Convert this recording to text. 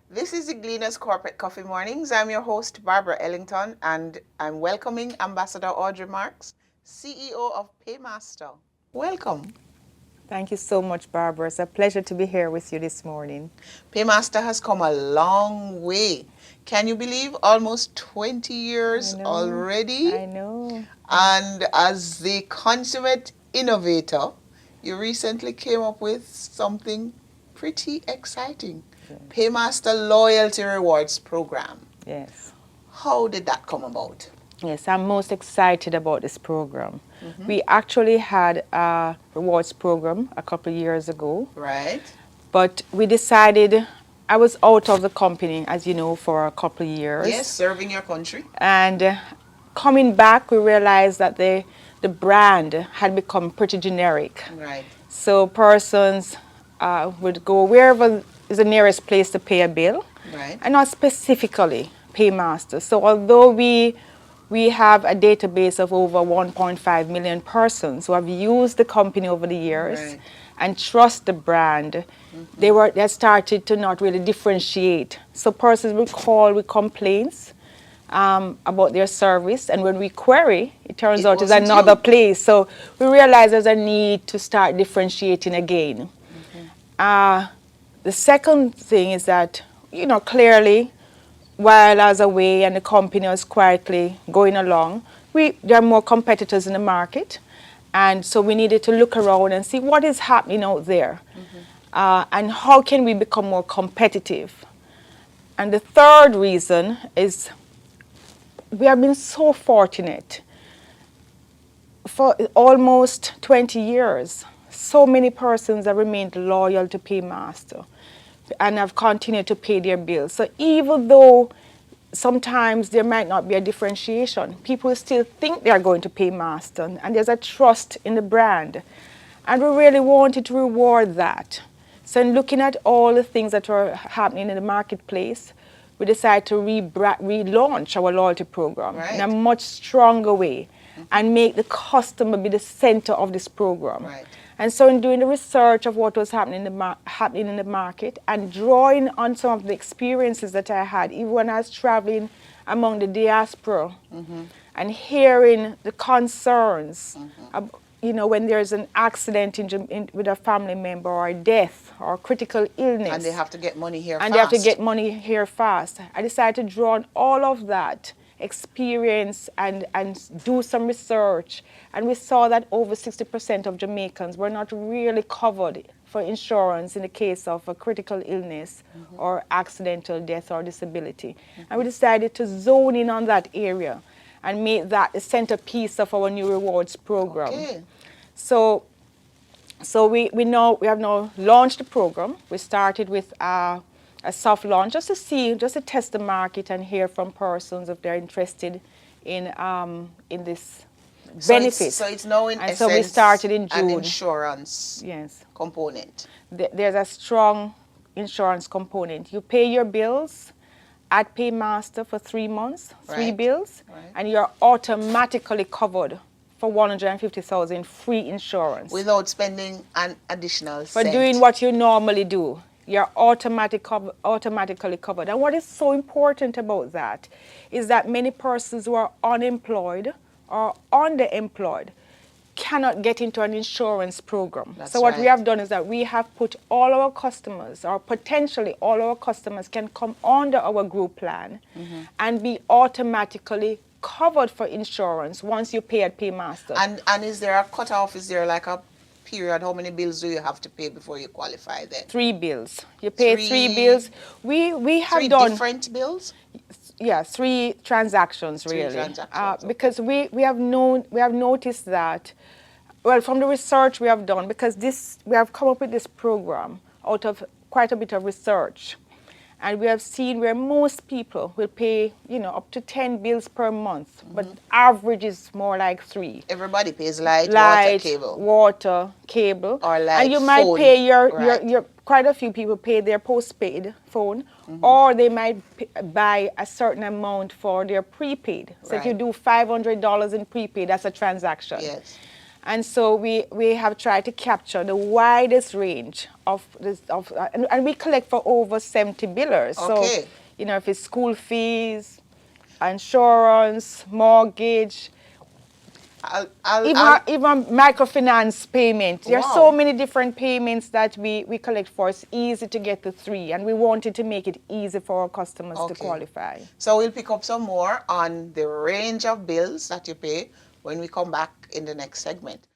This is the Gleaners Corporate Coffee Mornings. I'm your host, Barbara Ellington, and I'm welcoming Ambassador Audrey Marks, CEO of Paymaster. Welcome. Thank you so much, Barbara. It's a pleasure to be here with you this morning. Paymaster has come a long way. Can you believe almost 20 I years know, already? I know. And as the consummate innovator, you recently came up with something pretty exciting. Yes. Paymaster Loyalty Rewards Program. Yes. How did that come about? Yes, I'm most excited about this program. We actually had a rewards program a couple of years ago, Right? but we decided I was out of the company, as you know, for a couple of Yes, years. serving your country. And coming back, we realized that the brand had become pretty generic. Right. So persons would go wherever is the nearest place to pay a bill, Right. and not specifically Paymaster. So although we have a database of over 1.5 million persons who have used the company over the years Right. and trust the brand, they had started to not really differentiate. So persons will call with complaints about their service, and when we query, it turns It out it's wasn't another you. place. So we realize there's a need to start differentiating again. The second thing is that, clearly, while I was away and the company was quietly going along, there are more competitors in the market. And so we needed to look around and see what is happening out there, and how can we become more competitive. And the third reason is we have been so fortunate for almost 20 years. So many persons have remained loyal to Paymaster and have continued to pay their bills. So even though sometimes there might not be a differentiation, people still think they are going to Paymaster, and there's a trust in the brand. And we really wanted to reward that. So in looking at all the things that are happening in the marketplace, we decided to relaunch our loyalty program in a Right. much stronger way and make the customer be the center of this program. Right. And so in doing the research of what was happening in the market and drawing on some of the experiences that I had, even when I was traveling among the diaspora and hearing the concerns, when there's an accident with a family member or a death or critical illness. And they have to get money here And fast. they have to get money here fast. I decided to draw on all of that experience and do some research. And we saw that over 60% of Jamaicans were not really covered for insurance in the case of a critical illness or accidental death or disability. And we decided to zone in on that area and make that the centerpiece of our new rewards program. Okay. So we have now launched the program. We started with a soft launch just to test the market and hear from persons if they're interested in this benefit. So it's now in And essence so we started in an June. insurance Yes, component. there's a strong insurance component. You pay your bills at Paymaster for 3 months, three Right. bills, Right. and you're automatically covered for 150,000 free insurance. Without spending an additional For cent. doing what you normally do. You're automatically covered. And what is so important about that is that many persons who are unemployed or underemployed cannot get into an insurance program. That's So what we right. have done is that we have put all our customers, or potentially all our customers, can come under our group plan and be automatically covered for insurance once you pay at Paymaster. And is there a cutoff? Is there like a period? How many bills do you have to pay before you qualify then? 3 bills. You pay Three- 3 bills. We have Three done different bills? 3 transactions Three really. transactions, okay. Because we have noticed that, well, from the research we have done, because we have come up with this program out of quite a bit of research. And we have seen where most people will pay, up to 10 bills per month, but average is more like 3. Everybody pays light, water, cable. Or like and you might phone. pay Right. your quite a few people pay their postpaid phone, or they might buy a certain amount for their prepaid. So if you Right. do $500 in prepaid, that's a transaction. Yes. And so we have tried to capture the widest range of this, and we collect for over 70 billers. Okay. So, you know, if it's school fees, insurance, mortgage, even microfinance payment. There are so many different payments that we collect for. It's easy to get the 3, and we wanted to make it easy for our customers to qualify. So we'll pick up some more on the range of bills that you pay when we come back in the next segment.